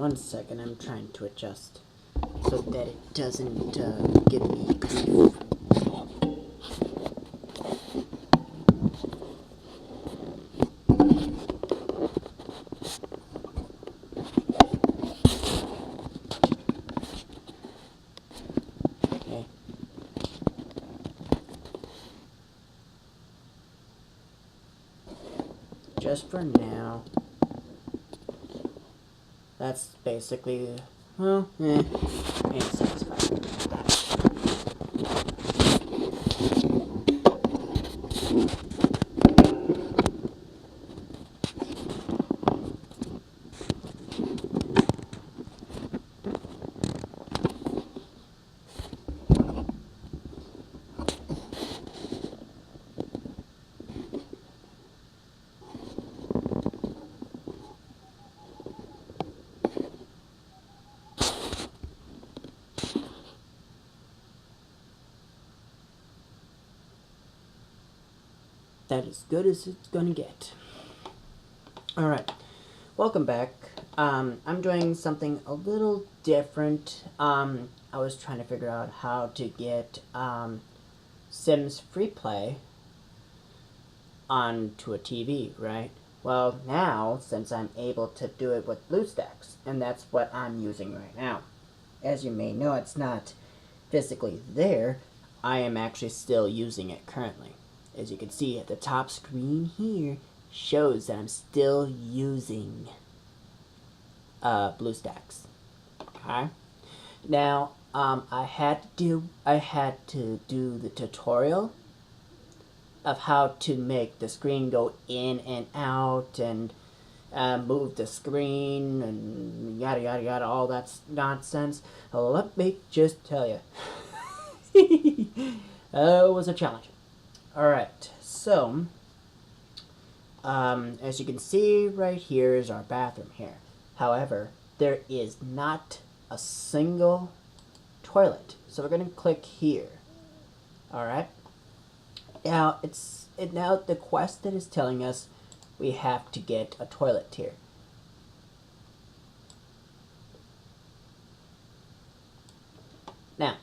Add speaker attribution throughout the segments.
Speaker 1: 1 second. I'm trying to adjust so that it doesn't give me grief. Okay. Just for now. That's basically, well, ain't satisfying. That is good as it's gonna get. Alright, welcome back. I'm doing something a little different. I was trying to figure out how to get Sims Free Play onto a TV, right? Well, now, since I'm able to do it with BlueStacks, and that's what I'm using right now. As you may know, it's not physically there. I am actually still using it currently. As you can see at the top screen here, shows that I'm still using BlueStacks. Okay. Now, I had to do the tutorial of how to make the screen go in and out and move the screen and yada yada yada, all that nonsense. Let me just tell you, it was a challenge. Alright, so, as you can see right here is our bathroom here. However, there is not a single toilet. So we're going to click here. Alright. Now, now the quest that is telling us we have to get a toilet here. Now,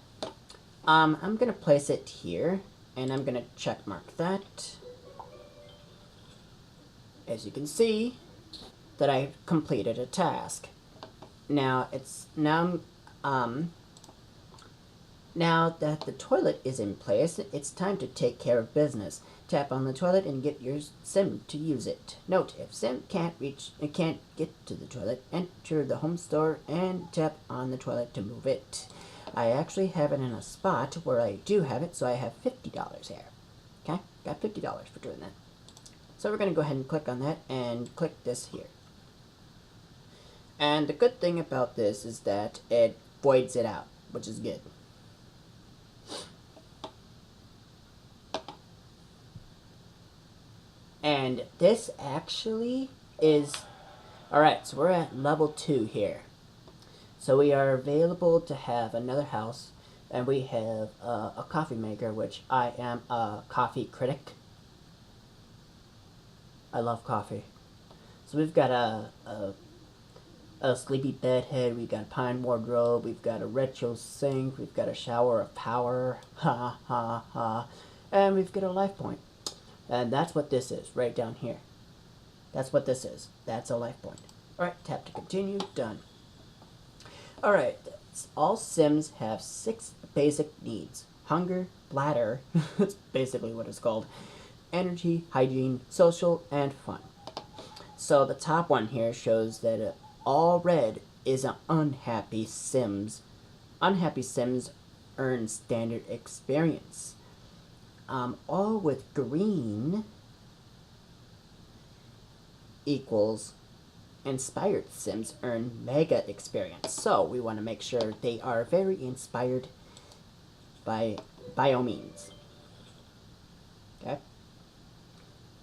Speaker 1: I'm going to place it here. And I'm going to check mark that. As you can see, that I've completed a task. Now now that the toilet is in place, it's time to take care of business. Tap on the toilet and get your sim to use it. Note, if sim can't get to the toilet, enter the home store and tap on the toilet to move it. I actually have it in a spot where I do have it, so I have $50 here. Okay, got $50 for doing that. So we're going to go ahead and click on that and click this here. And the good thing about this is that it voids it out, which is good. And this actually is, alright, so we're at level 2 here. So we are available to have another house, and we have a coffee maker, which I am a coffee critic. I love coffee. So we've got a sleepy bedhead, we've got a pine wardrobe, we've got a retro sink, we've got a shower of power, ha ha ha, and we've got a life point. And that's what this is, right down here. That's what this is. That's a life point. Alright, tap to continue, done. Alright, all Sims have 6 basic needs. Hunger, bladder, that's basically what it's called, energy, hygiene, social, and fun. So the top one here shows that all red is an unhappy Sims. Unhappy Sims earn standard experience. All with green equals inspired Sims earn mega experience. So we want to make sure they are very inspired by all means. Okay.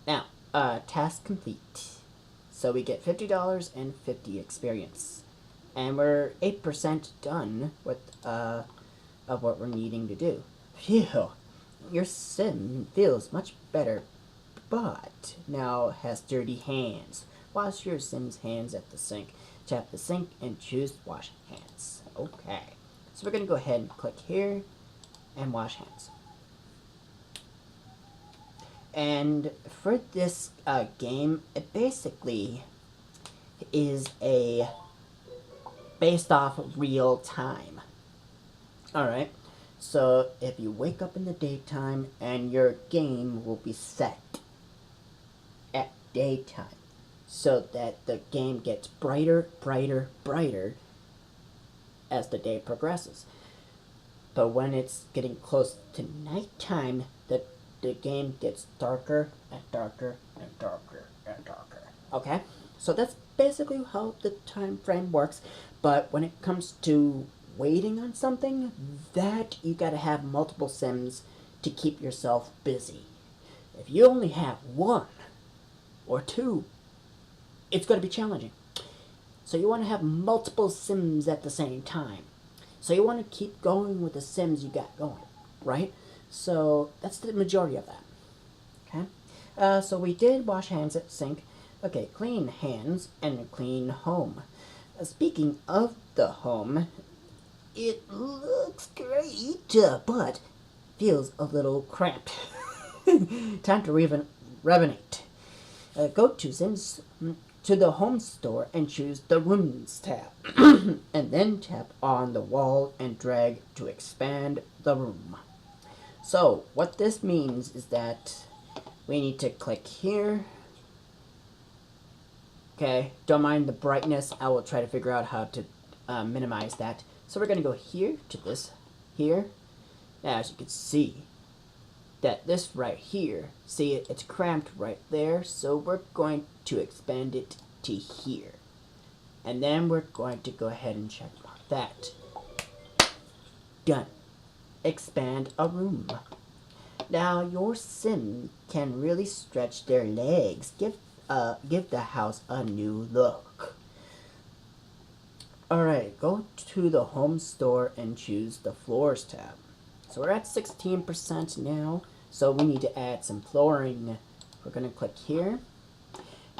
Speaker 1: Now, task complete. So we get $50 and 50 experience. And we're 8% done with of what we're needing to do. Phew. Your sim feels much better, but now has dirty hands. Wash your sim's hands at the sink. tap the sink, and choose wash hands. Okay. So we're going to go ahead and click here and wash hands. And for this game, it basically is based off of real time. Alright, so if you wake up in the daytime, and your game will be set at daytime, so that the game gets brighter, brighter, brighter as the day progresses. But when it's getting close to nighttime, the game gets darker and darker and darker and darker. Okay? So that's basically how the time frame works. But when it comes to waiting on something, that you gotta have multiple sims to keep yourself busy. If you only have one or two, it's gonna be challenging. So you want to have multiple sims at the same time. So you want to keep going with the sims you got going, right? So that's the majority of that. Okay. So we did wash hands at sink. Okay, clean hands and clean home. Speaking of the home, it looks great, but feels a little cramped. Time to revenate. Go to Sims to the home store and choose the rooms tab. And then tap on the wall and drag to expand the room. So what this means is that we need to click here. Okay, don't mind the brightness. I will try to figure out how to minimize that. So we're going to go here to this here. Now, as you can see, that this right here, see it's cramped right there, so we're going to expand it to here. And then we're going to go ahead and check mark that. Done. Expand a room. Now your sim can really stretch their legs. Give the house a new look. Alright, go to the home store and choose the floors tab. So we're at 16% now, so we need to add some flooring. We're going to click here.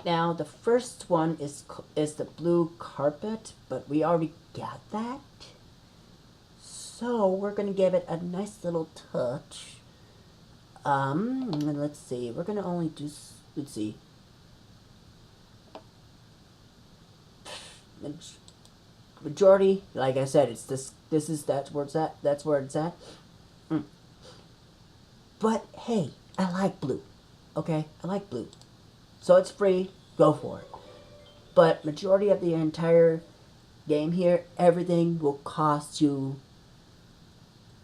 Speaker 1: Now the first one is the blue carpet, but we already got that. So we're going to give it a nice little touch. Let's see, we're going to only do, let's see. Majority, like I said, it's that's where it's at. That's where it's at. But hey, I like blue. Okay, I like blue. So it's free, go for it. But majority of the entire game here, everything will cost you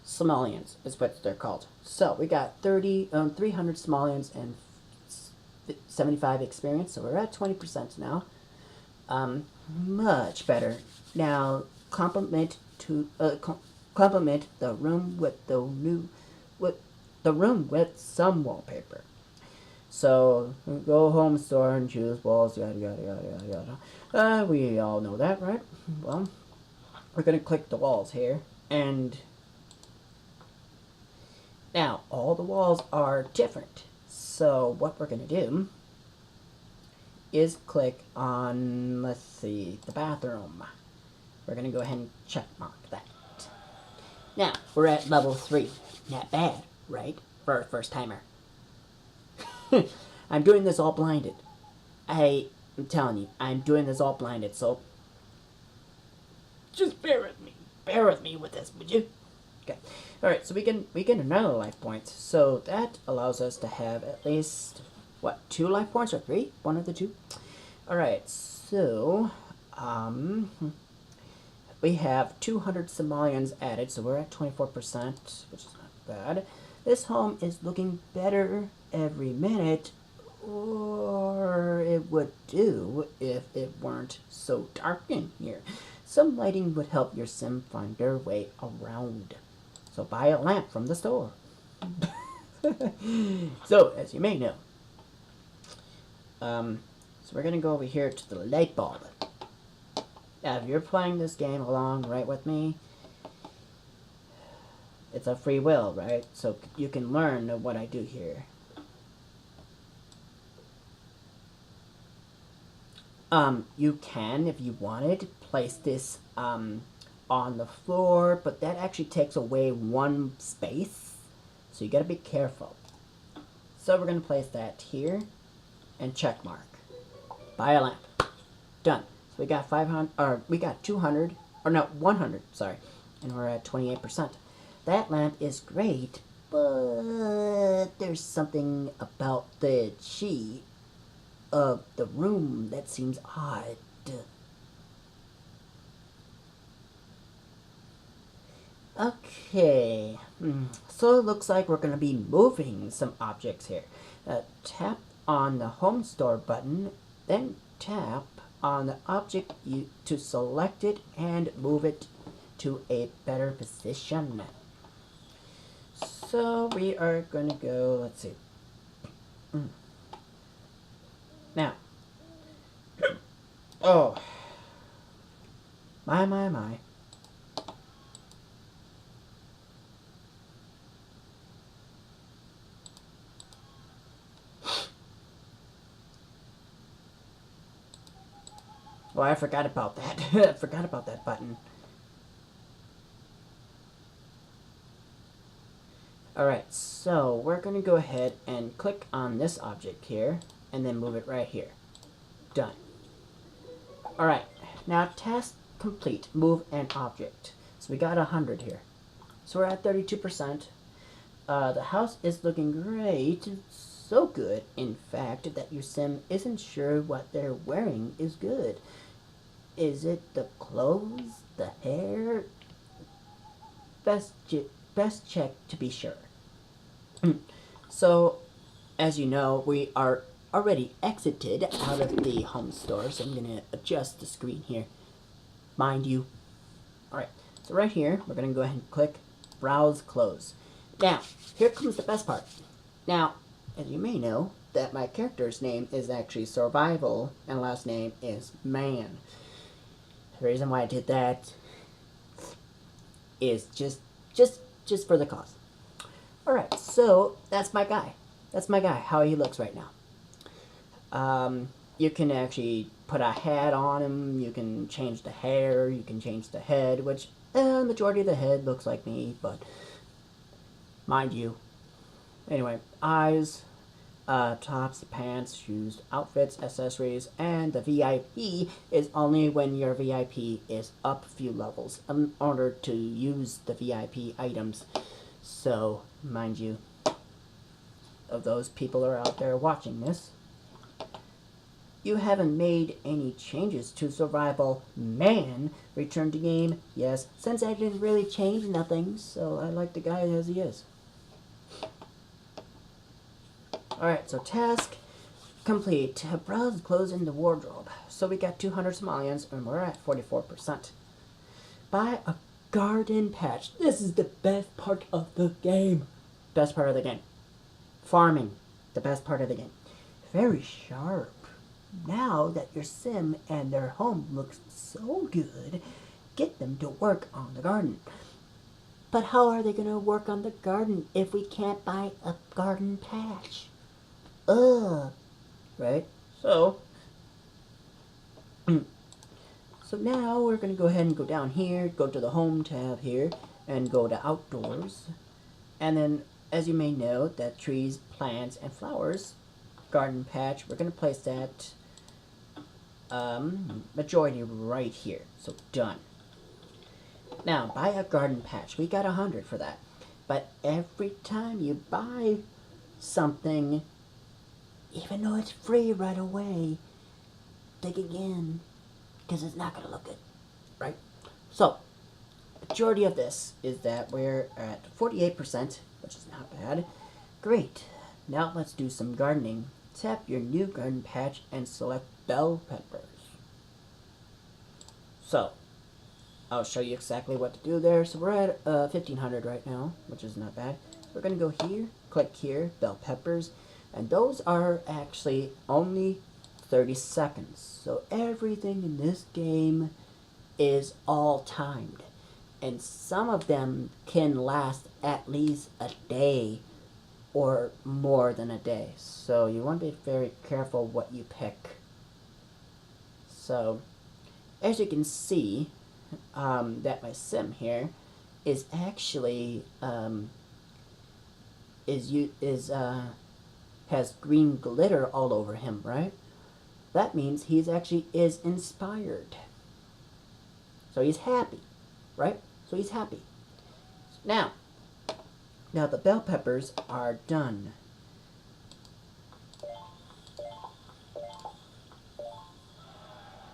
Speaker 1: simoleons, is what they're called. So we got 300 simoleons and 75 experience, so we're at 20% now. Much better. Now complement the room with some wallpaper. So go home store and choose walls, yada yada yada yada yada. We all know that, right? Well, we're gonna click the walls here, and now all the walls are different. So what we're gonna do is click on, let's see, the bathroom. We're gonna go ahead and check mark that. Now we're at level 3. Not bad, right? For a first timer. I'm doing this all blinded. I'm telling you, I'm doing this all blinded, so just bear with me. Bear with me with this, would you? Okay. Alright, so we get another life point. So that allows us to have at least, what, 2 life points or 3? One of the 2? Alright, so we have 200 simoleons added, so we're at 24%, which is not bad. This home is looking better every minute, or it would do if it weren't so dark in here. Some lighting would help your sim find their way around. So buy a lamp from the store. So, as you may know, so we're going to go over here to the light bulb. Now, if you're playing this game along right with me, it's a free will, right? So you can learn what I do here. You can, if you wanted, place this on the floor, but that actually takes away one space, so you gotta be careful. So we're gonna place that here and check mark. Buy a lamp. Done. So we got 500, or we got 200, or no, 100, sorry, and we're at 28%. That lamp is great, but there's something about the chi of the room that seems odd. Okay, so it looks like we're going to be moving some objects here. Tap on the home store button, then tap on the object to select it and move it to a better position. So we are going to go, let's see. Now, oh, my. Oh, I forgot about that. I forgot about that button. Alright, so we're going to go ahead and click on this object here, and then move it right here. Done. Alright, now task complete. Move an object. So we got 100 here. So we're at 32%. The house is looking great. So good, in fact, that your sim isn't sure what they're wearing is good. Is it the clothes? The hair? Best check to be sure. So, as you know, we are already exited out of the home store, so I'm going to adjust the screen here. Mind you. Alright, so right here, we're going to go ahead and click Browse Clothes. Now, here comes the best part. Now, as you may know, that my character's name is actually Survival, and last name is Man. The reason why I did that is just for the cause. Alright, so that's my guy. That's my guy, how he looks right now. You can actually put a hat on him, you can change the hair, you can change the head, which the majority of the head looks like me, but mind you. Anyway, eyes, tops, pants, shoes, outfits, accessories, and the VIP is only when your VIP is up a few levels in order to use the VIP items. So, mind you, of those people are out there watching this, you haven't made any changes to Survival Man. Return to game, yes, since I didn't really change nothing, so I like the guy as he is. Alright, so task complete. Browse clothes in the wardrobe. So we got 200 Somalians and we're at 44%. Buy a garden patch. This is the best part of the game. Best part of the game. Farming. The best part of the game. Very sharp. Now that your sim and their home looks so good, get them to work on the garden. But how are they going to work on the garden if we can't buy a garden patch? Right? So now we're going to go ahead and go down here, go to the home tab here, and go to outdoors. And then, as you may know, that trees, plants, and flowers, garden patch, we're going to place that majority right here. So done. Now, buy a garden patch. We got 100 for that. But every time you buy something, even though it's free right away, dig again, because it's not going to look good, right? So, majority of this is that we're at 48%, which is not bad. Great. Now let's do some gardening. Tap your new garden patch and select bell peppers. So, I'll show you exactly what to do there. So we're at 1,500 right now, which is not bad. We're going to go here, click here, bell peppers, and those are actually only 30 seconds. So everything in this game is all timed. And some of them can last at least a day or more than a day. So you want to be very careful what you pick. So, as you can see, that my sim here is actually has green glitter all over him, right? That means he's actually is inspired. So he's happy, right? So he's happy. Now the bell peppers are done.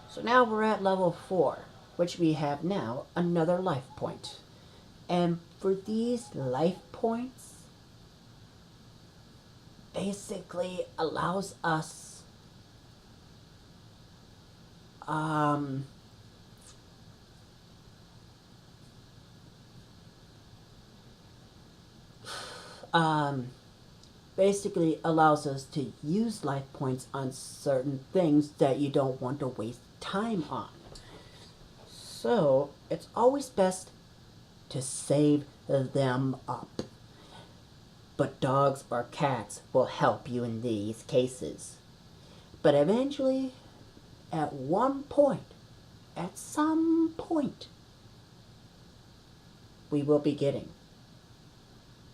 Speaker 1: So now we're at level 4, which we have now another life point. And for these life points, basically allows us basically allows us to use life points on certain things that you don't want to waste time on. So it's always best to save them up. But dogs or cats will help you in these cases. But eventually, at some point, we will be getting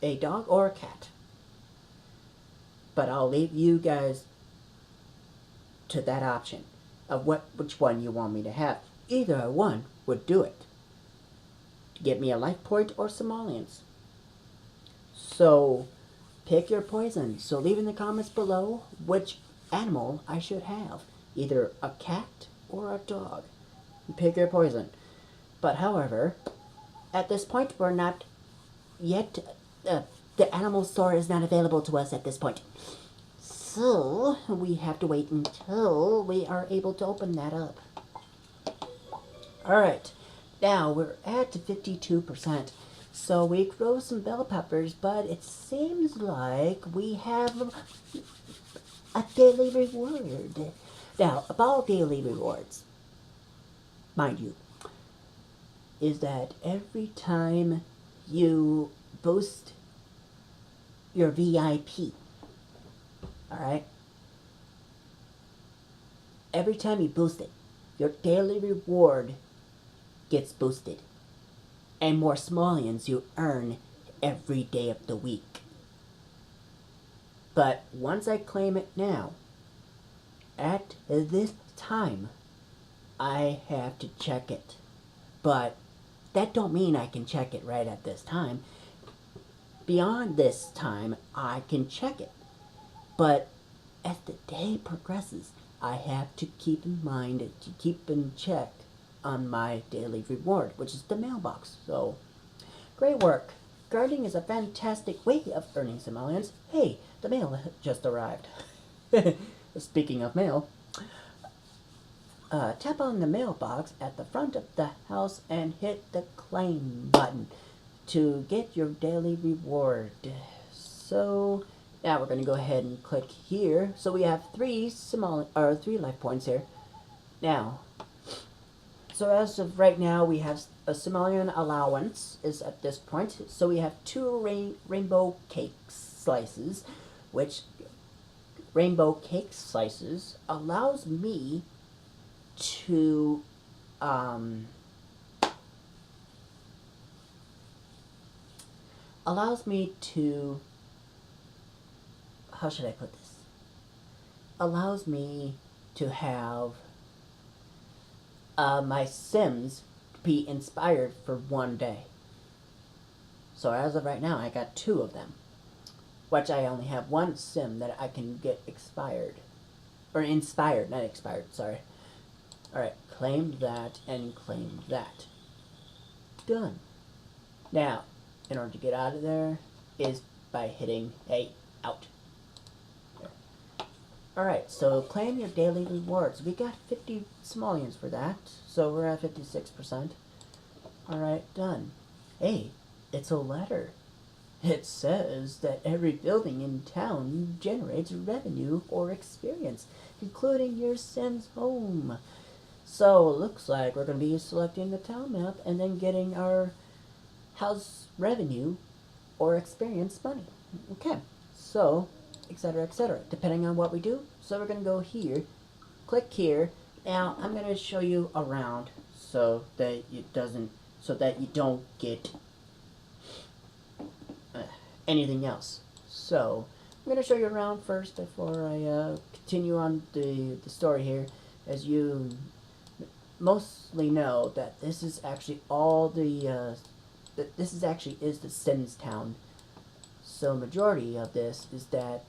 Speaker 1: a dog or a cat. But I'll leave you guys to that option of which one you want me to have. Either one would do it. Get me a life point or simoleons. So pick your poison. So leave in the comments below which animal I should have. Either a cat or a dog. Pick your poison. But however, at this point we're not yet, the animal store is not available to us at this point. So we have to wait until we are able to open that up. Alright, now we're at 52%. So we grow some bell peppers, but it seems like we have a daily reward. Now, about daily rewards, mind you, is that every time you boost your VIP, alright, every time you boost it, your daily reward gets boosted. And more simoleons you earn every day of the week. But once I claim it now, at this time, I have to check it. But that don't mean I can check it right at this time. Beyond this time, I can check it. But as the day progresses, I have to keep in mind, to keep in check on my daily reward, which is the mailbox. So, great work. Guarding is a fantastic way of earning simoleons. Hey, the mail just arrived. Speaking of mail, tap on the mailbox at the front of the house and hit the claim button to get your daily reward. So now we're going to go ahead and click here. So we have 3 life points here. Now, so as of right now, we have a simoleon allowance is at this point. So we have 2 rainbow cake slices, which rainbow cake slices allows me to how should I put this? Allows me to have my Sims be inspired for one day. So as of right now, I got 2 of them, which I only have 1 Sim that I can get expired, or inspired, not expired, sorry. Alright, claim that and claim that. Done. Now, in order to get out of there is by hitting A, out. Alright, so claim your daily rewards. We got 50 simoleons for that, so we're at 56%. Alright, done. Hey, it's a letter. It says that every building in town generates revenue or experience, including your Sim's home. So, looks like we're going to be selecting the town map and then getting our house revenue or experience money. Okay, so, etc., etc., depending on what we do. So we're going to go here, click here, Now I'm gonna show you around so that you don't get anything else. So I'm gonna show you around first before I continue on the story here. As you mostly know that this is actually all this is actually is the Sims town. So majority of this is that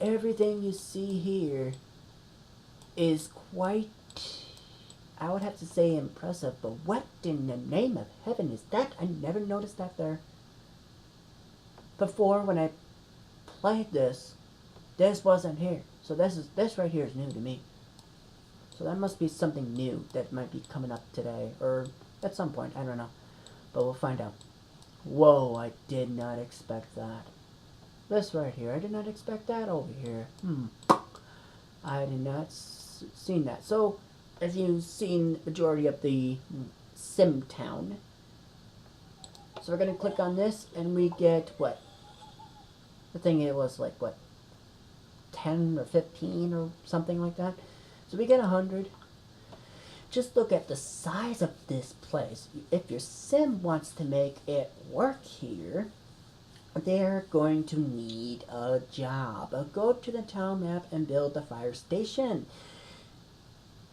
Speaker 1: everything you see here is quite, I would have to say, impressive, but what in the name of heaven is that? I never noticed that there. Before, when I played this wasn't here. So this right here is new to me. So that must be something new that might be coming up today, or at some point, I don't know. But we'll find out. Whoa, I did not expect that. This right here, I did not expect that over here. I did not seen that. So, as you've seen, majority of the Sim Town. So we're gonna click on this, and we get what? I think it was like what, 10 or 15 or something like that. So we get 100. Just look at the size of this place. If your sim wants to make it work here, they're going to need a job. Go to the town map and build the fire station,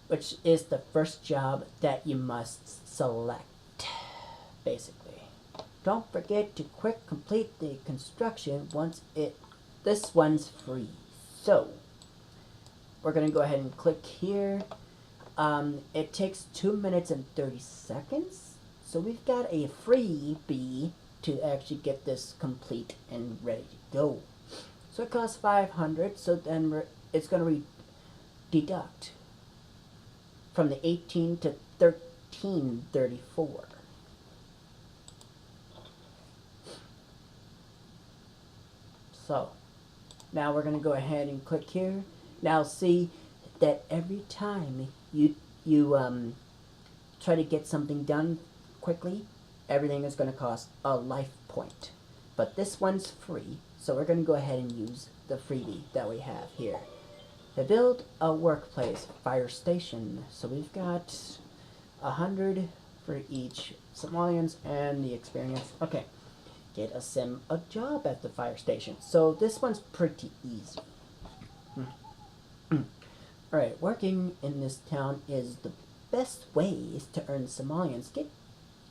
Speaker 1: which is the first job that you must select, basically. Don't forget to quick complete the construction once this one's free. So, we're going to go ahead and click here. It takes 2 minutes and 30 seconds. So we've got a freebie to actually get this complete and ready to go. So it costs 500. So then it's going to deduct from the 18 to 1334. So now we're going to go ahead and click here. Now see that every time you try to get something done quickly, everything is going to cost a life point. But this one's free, so we're going to go ahead and use the freebie that we have here. To build a workplace fire station, so we've got 100 for each simoleons and the experience. Okay, get a sim a job at the fire station. So this one's pretty easy. Alright, working in this town is the best ways to earn simoleons.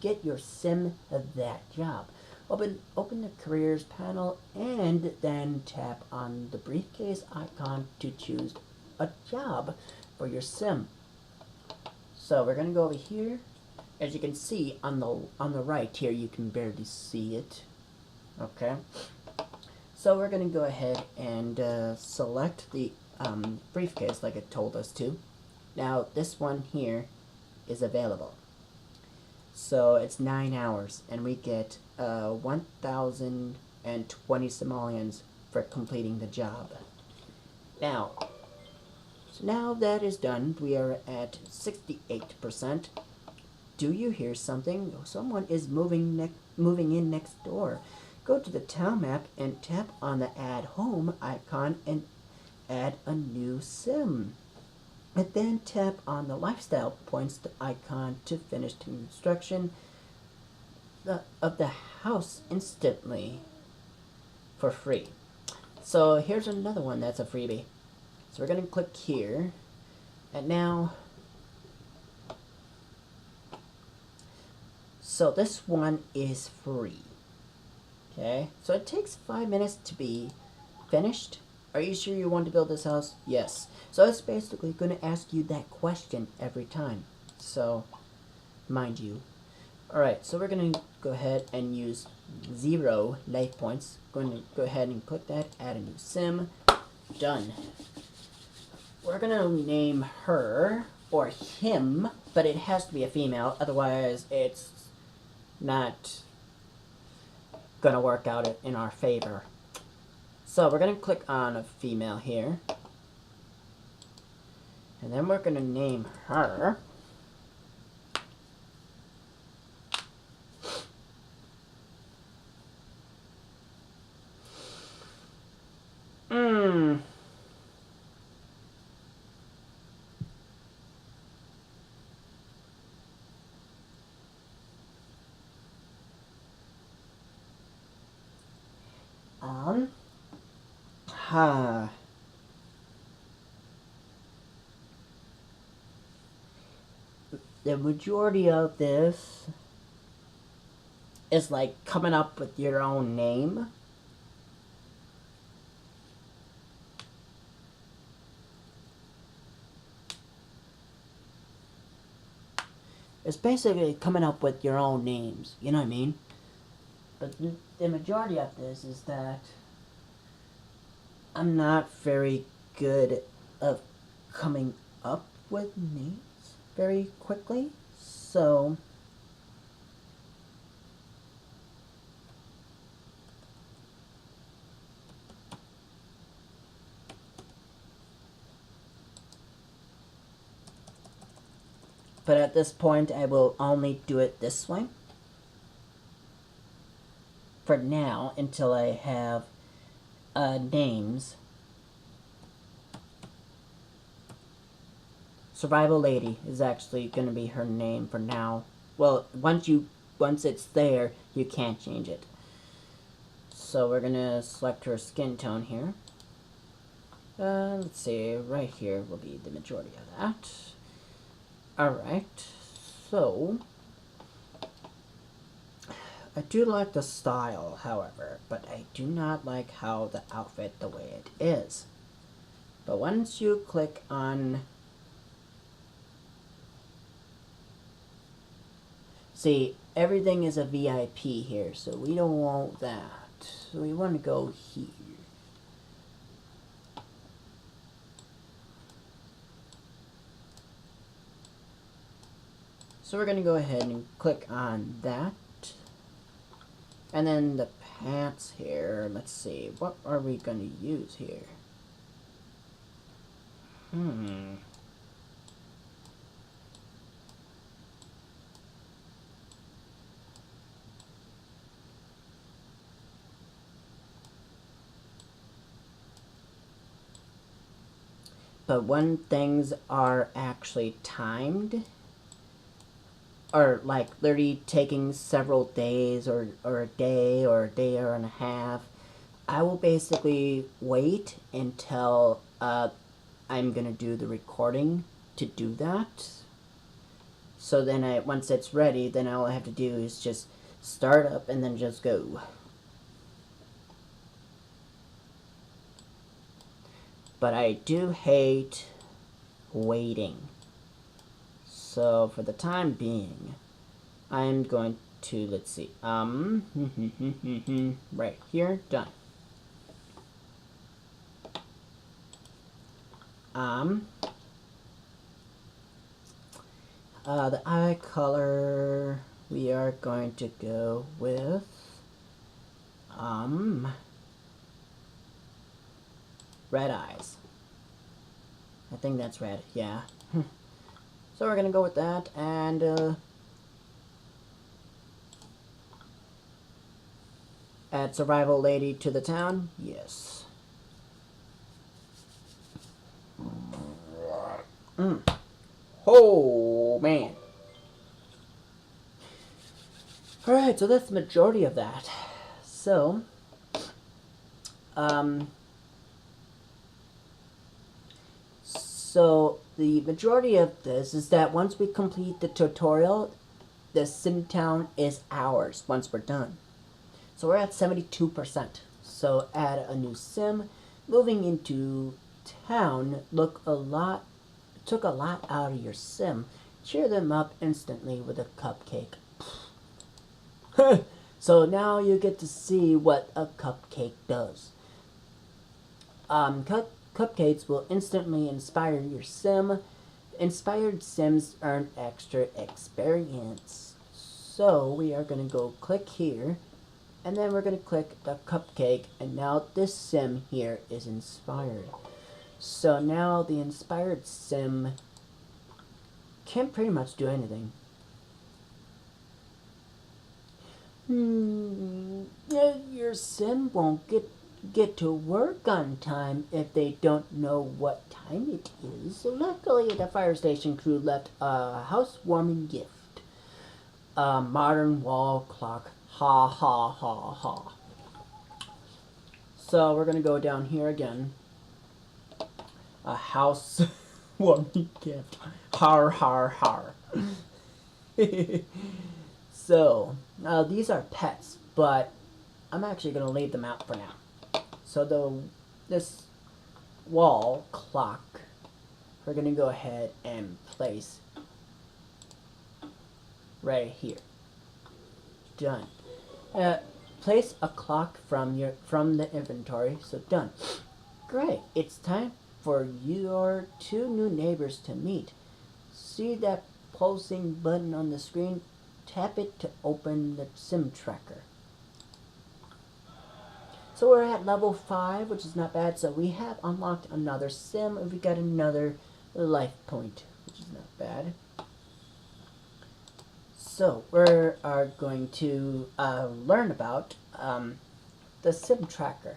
Speaker 1: Get your sim that job. Open the careers panel and then tap on the briefcase icon to choose a job for your sim. So we're gonna go over here. As you can see on the right here, you can barely see it. Okay. So we're gonna go ahead and select the briefcase like it told us to. Now this one here is available. So it's 9 hours, and we get 1,020 simoleons for completing the job. Now, so now that is done, we are at 68%. Do you hear something? Someone is moving in next door. Go to the town map and tap on the Add Home icon and add a new sim. And then tap on the lifestyle points icon to finish the construction of the house instantly for free. So here's another one that's a freebie. So we're going to click here, and now, so this one is free. Okay, so it takes 5 minutes to be finished. Are you sure you want to build this house? Yes. So it's basically going to ask you that question every time. So, mind you. Alright, so we're going to go ahead and use 0 life points. Going to go ahead and click that, add a new sim. Done. We're going to name her, or him, but it has to be a female, otherwise it's not going to work out in our favor. So we're going to click on a female here. And then we're going to name her Um, huh. The majority of this is like coming up with your own name. It's basically coming up with your own names. You know what I mean? But the majority of this is that I'm not very good at coming up with names very quickly. So but at this point I will only do it this way for now until I have names. Survival Lady is actually going to be her name for now. Well, once it's there, you can't change it. So we're going to select her skin tone here. Let's see, right here will be the majority of that. Alright, so I do like the style, however, but I do not like how the outfit the way it is. But once you click on... See, everything is a VIP here, so we don't want that. So we want to go here. So we're going to go ahead and click on that. And then the pants here, let's see, what are we going to use here? But when things are actually timed, or like literally taking several days or a day and a half, I will basically wait until I'm gonna do the recording to do that. So then once it's ready, then all I have to do is just start up and then just go. But I do hate waiting. So for the time being, I'm going to, let's see, right here, done. The eye color, we are going to go with, red eyes. I think that's red, yeah. So we're gonna go with that, and add Survival Lady to the town, yes. Oh, man. Alright, so that's the majority of that. So, so the majority of this is that once we complete the tutorial, the sim town is ours once we're done. So we're at 72%. So add a new sim. Moving into town took a lot out of your sim. Cheer them up instantly with a cupcake. So now you get to see what a cupcake does. Cupcakes will instantly inspire your sim. Inspired sims earn extra experience. So we are going to go click here, and then we're going to click the cupcake, and now this sim here is inspired. So now the inspired sim can pretty much do anything. Your sim won't get to work on time if they don't know what time it is. So luckily the fire station crew left a housewarming gift. A modern wall clock. Ha ha ha ha. So we're gonna go down here again. A house warming gift. Har har har. So these are pets, but I'm actually gonna leave them out for now. So this wall clock, we're gonna go ahead and place right here. Done. Place a clock from the inventory. So done. Great. It's time for your two new neighbors to meet. See that pulsing button on the screen? Tap it to open the sim tracker. So we're at level 5, which is not bad. So we have unlocked another sim, and we got another life point, which is not bad. So we are going to learn about the sim tracker.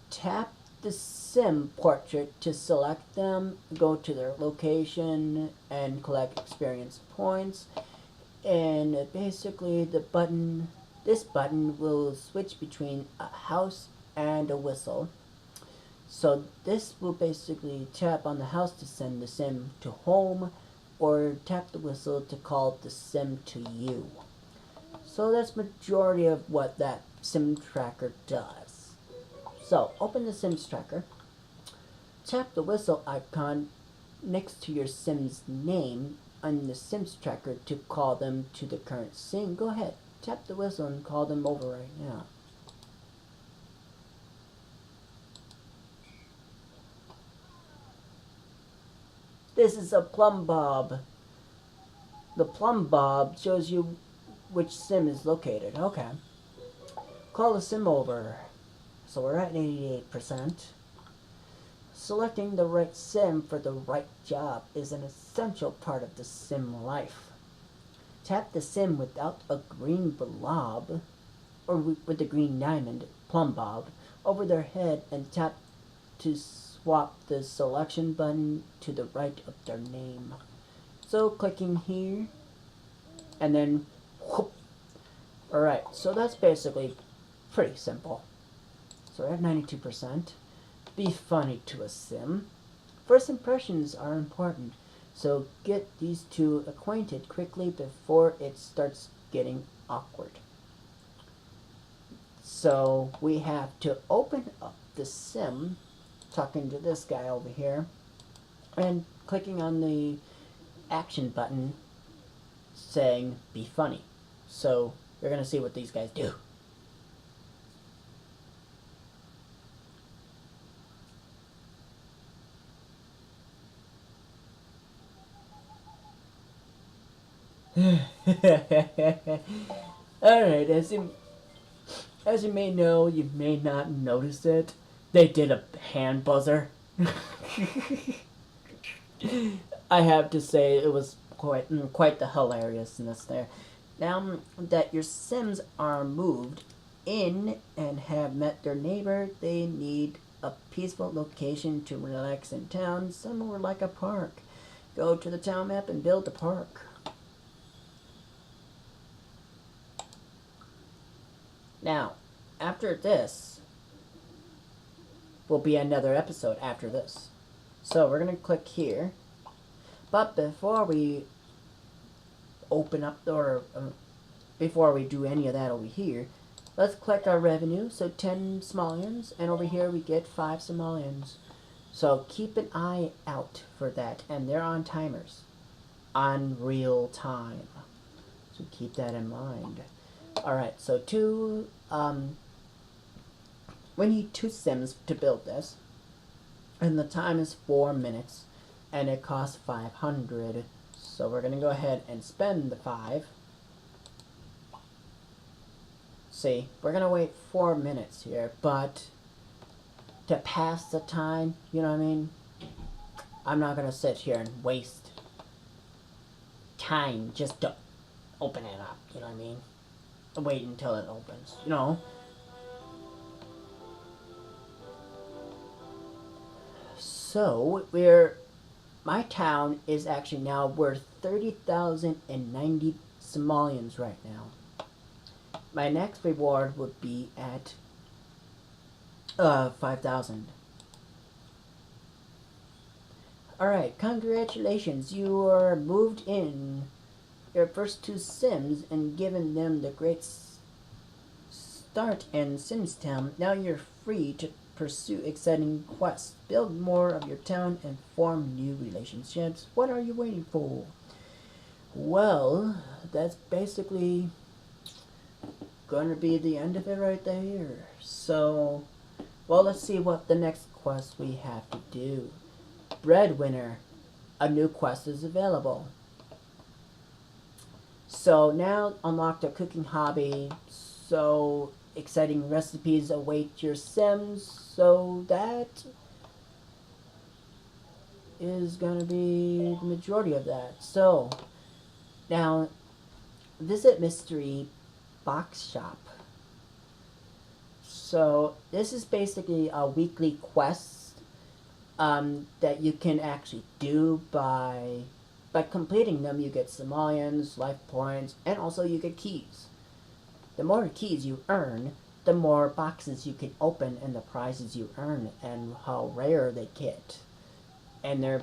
Speaker 1: Tap the sim portrait to select them, go to their location, and collect experience points. And basically this button will switch between a house and a whistle. So this will basically tap on the house to send the sim to home, or tap the whistle to call the sim to you. So that's majority of what that sim tracker does. So open the Sims tracker, tap the whistle icon next to your sim's name on the Sims tracker to call them to the current scene. Go ahead, tap the whistle and call them over right now. This is a plumb bob. The plumb bob shows you which sim is located. Okay. Call the sim over. So we're at 88%. Selecting the right sim for the right job is an essential part of the sim life. Tap the sim without a green blob, or with the green diamond, plumb bob, over their head and tap to swap the selection button to the right of their name. So clicking here, and then whoop. Alright, so that's basically pretty simple. So we're at 92%. Be funny to a sim. First impressions are important, so get these two acquainted quickly before it starts getting awkward. So we have to open up the sim, talking to this guy over here, and clicking on the action button saying be funny. So you're going to see what these guys do. Alright, as you may know, you may not notice it, they did a hand buzzer. I have to say it was quite the hilariousness there. Now that your Sims are moved in and have met their neighbor, they need a peaceful location to relax in town, somewhere like a park. Go to the town map and build a park. Now, after this will be another episode after this. So we're going to click here. But before we open up, or before we do any of that over here, let's click our revenue. So 10 simoleons, and over here we get 5 simoleons. So keep an eye out for that, and they're on timers, on real time. So keep that in mind. Alright, so we need 2 sims to build this, and the time is 4 minutes, and it costs 500. So we're gonna go ahead and spend the 5. See, we're gonna wait 4 minutes here, but to pass the time, you know what I mean? I'm not gonna sit here and waste time just to open it up, you know what I mean? Wait until it opens, you know? So, my town is actually now worth 30,090 simoleons right now. My next reward would be at 5,000. Alright, congratulations. You are moved in your first two Sims and given them the great start in Simstown. Now you're free to pursue exciting quests, build more of your town, and form new relationships. What are you waiting for? Well, that's basically going to be the end of it right there. So, well, let's see what the next quest we have to do. Breadwinner. A new quest is available. So now unlock the cooking hobby. So exciting recipes await your Sims. So that is going to be the majority of that. So now visit Mystery Box Shop. So this is basically a weekly quest that you can actually do by completing them. You get simoleons, life points, and also you get keys. The more keys you earn, the more boxes you can open and the prizes you earn and how rare they get. And they're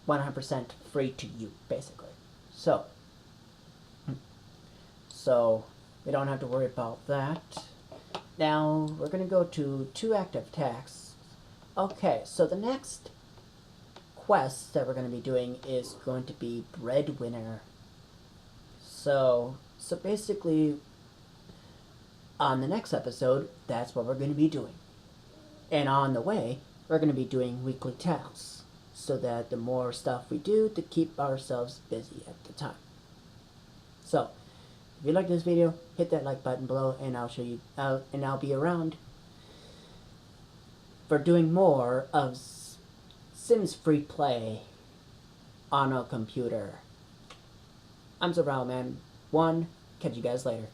Speaker 1: 100% free to you, basically. So we don't have to worry about that. Now we're going to go to 2 active tasks. Okay, so the next quest that we're going to be doing is going to be Breadwinner. So basically, on the next episode, that's what we're going to be doing. And on the way, we're going to be doing weekly tasks, so that the more stuff we do to keep ourselves busy at the time. So, if you like this video, hit that like button below, and I'll show you, and I'll be around for doing more of Sims Free Play on a computer. I'm SurvivalMan1. Catch you guys later.